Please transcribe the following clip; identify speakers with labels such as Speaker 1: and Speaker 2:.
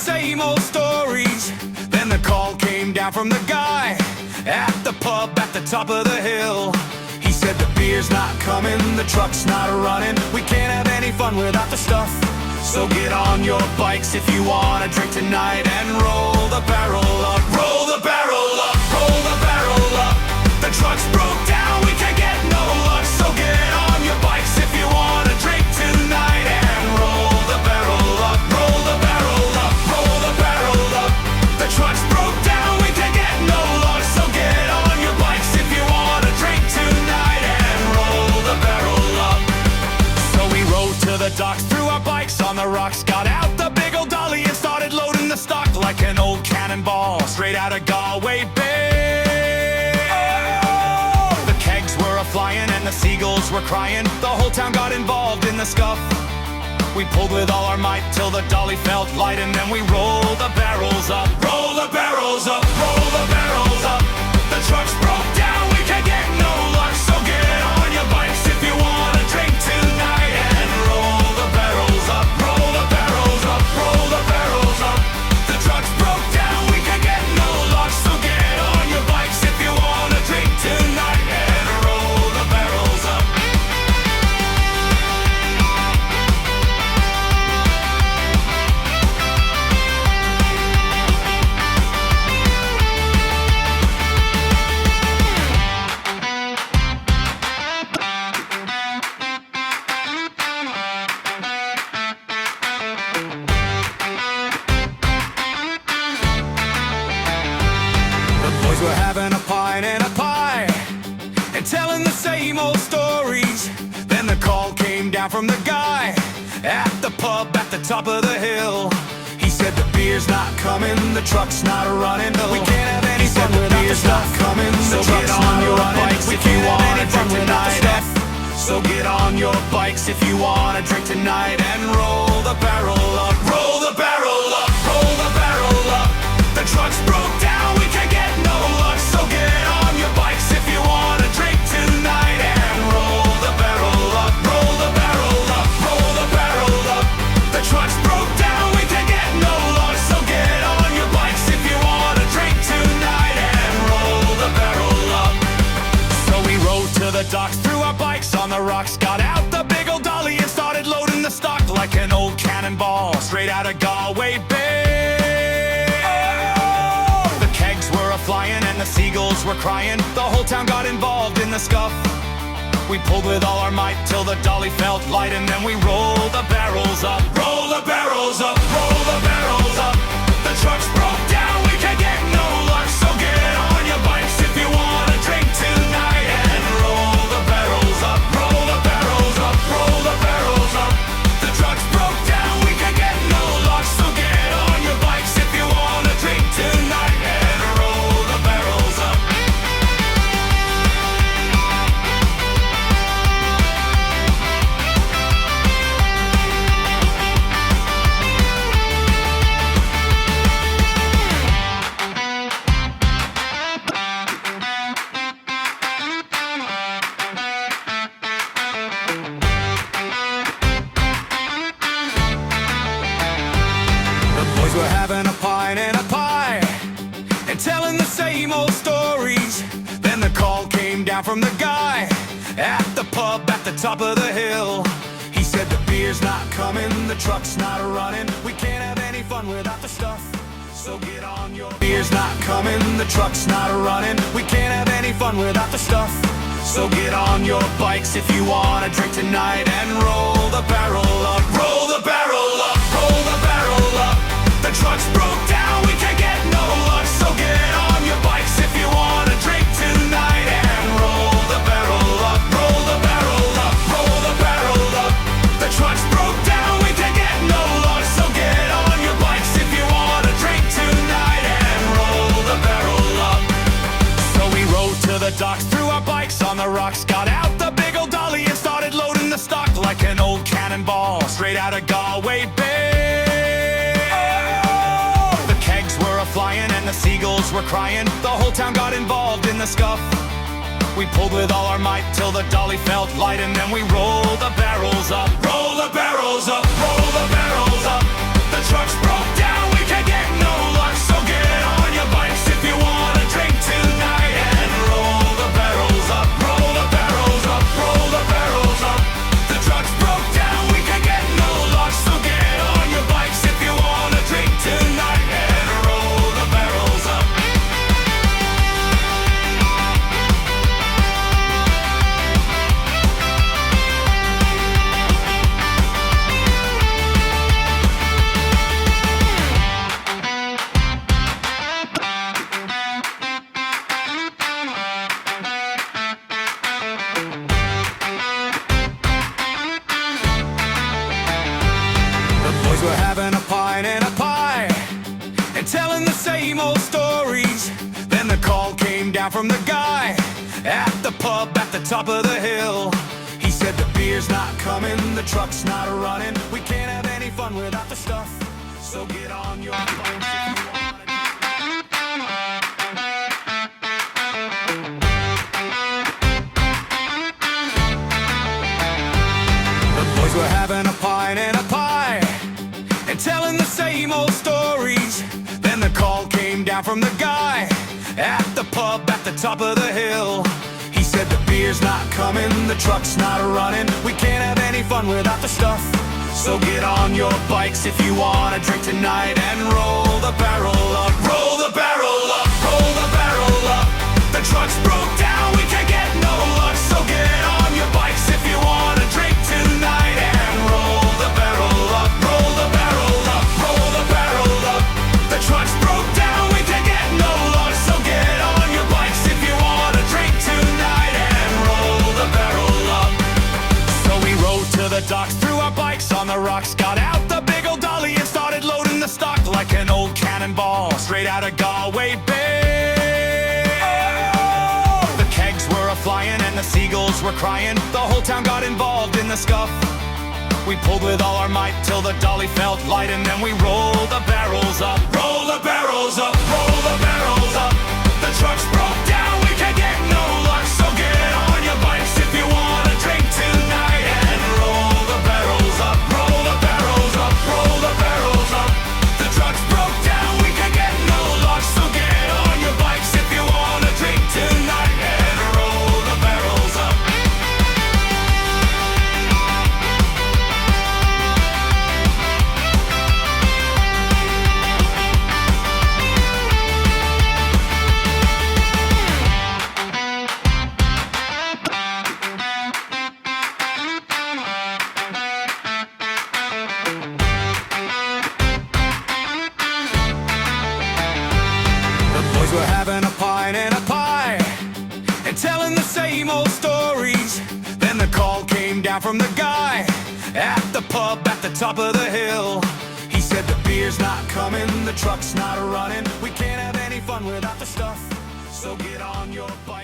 Speaker 1: same old stories. Then the call came down from the guy at the pub at the top of the hill. He said the beer's not coming, the truck's not running, we can't have any fun without the stuff. So get on your bikes if you wanna drink tonight and roll the barrel up. Roll the barrel up, roll the barrel up. The truck's broke down, we can't get no luck. So get on your bikes if you wanna drink tonight and roll the barrel up. Roll the barrel up, roll the barrel up. The truck's broke down, we can't get no luck. So get on your bikes if you wanna drink tonight and roll the barrel up. So we rode to the docks, threw our bikes on the rocks, got out the big old dolly and started loading the stock like an old cannonball straight out of Galway Bay. The kegs were a-flying and the seagulls were crying, the whole town got involved in the scuff. We pulled with all our might till the dolly felt light, and then we rolled the barrels up. Roll the barrels up, roll the barrels up. The truck's broke down, we can't get no luck. So get on your bikes if you wanna drink tonight and roll the barrels up. Roll the barrels up, roll the barrels up. The truck's broke down, we can't get no luck. So get on your bikes if you wanna drink tonight and roll the barrels up. We're having a pint and a pie and telling the same old stories. Then the call came down from the guy at the pub at the top of the hill. He said the beer's not coming, the truck's not running, we can't have any fun without the stuff. Coming, so get on your bikes if you wanna drink tonight. So get on your bikes if you wanna drink tonight and roll the barrel up. Roll the barrel up, roll the barrel up. The truck's broke down, we can't get no luck. So get on your bikes if you wanna drink tonight and roll the barrel up. Roll the barrel up, roll the barrel up. The truck's broke down, we can't get no luck. So get on your bikes if you wanna drink tonight and roll the barrel up. So we rode to the docks, threw our bikes on the rocks, got out the big old dolly and started loading the stock like an old cannonball straight out of Galway Bay. Flying and the seagulls were crying, the whole town got involved in the scuff. We pulled with all our might till the dolly felt light, and then we rolled the barrels up. Roll the barrels up, roll the barrels up. The truck's broke down, we can't get no luck. So get on your bikes if you wanna drink tonight and roll the barrels up. Roll the barrels up, roll the barrels up. The truck's broke down, we can't get no luck. So get on your bikes if you wanna drink tonight. We're having a pint and a pie and telling the same old stories. Then the call came down from the guy at the pub at the top of the hill. He said the beer's not coming, the truck's not running, we can't have any fun without the stuff. So get on your beer's not coming, the truck's not running, we can't have any fun without the stuff. So get on your bikes if you wanna drink tonight and roll the barrel up. Roll the barrel up, roll the barrel up. The truck's broke down, we can't get no luck. So get on your bikes if you wanna drink tonight and roll the barrel up. Roll the barrel up, roll the barrel up. The truck's broke down, we can't get no luck. So get on your bikes if you wanna drink tonight and roll the barrel up. So we rode to the docks, threw our bikes on the rocks, got out the big old dolly and started loading the stock like an old cannonball straight out of Galway Bay. Flying and the seagulls were crying, the whole town got involved in the scuff. We pulled with all our might till the dolly felt light, and then we rolled the barrels up. Roll the barrels up, roll the barrels up. The truck's broke down, we can't were having a pint and a pie, and telling the same old stories. Then the call came down from the guy at the pub at the top of the hill. He said the beer's not coming, the truck's not running, we can't have any fun without the stuff. So get on your bikes if you want. The boys were having a pint and a pie, and telling the same old stories. Then the call came down from the guy at the pub at the top of the hill. He said the beer's not coming, the truck's not running, we can't have any fun without the stuff. So get on your bikes if you wanna drink tonight, and roll the barrel up, roll the barrel up, roll the barrel up. The truck's broke down, we can't get no luck. So get on your bikes if you wanna drink tonight, and roll the barrel up, roll the barrel up, roll the barrel up. The truck's broke down, we can't get no luck. So get on your bikes if you wanna drink tonight, and roll the barrel up. So we rode to the docks, threw our bikes on the rocks, got out the big old dolly and started loading the stock like an old cannonball straight out of Galway Bay. Oh! The kegs were a-flying and the seagulls were crying, the whole town got involved in the scuff. We pulled with all our might till the dolly felt light, and then we rolled the barrels up, roll the barrels up, roll the barrels up. The truck's broke down, we can't get no luck. So get on your bikes if you wanna drink tonight, and roll the barrels up, roll the barrels up, roll the barrels up. The truck's broke down, we can't get no luck. So get on your bikes if you wanna drink tonight, and roll the barrels up. We were having a pint and a pie, and telling the same old stories. Then the call came down from the guy at the pub at the top of the hill. He said the beer's not coming, the truck's not running, we can't have any fun without the stuff. So get on your bike.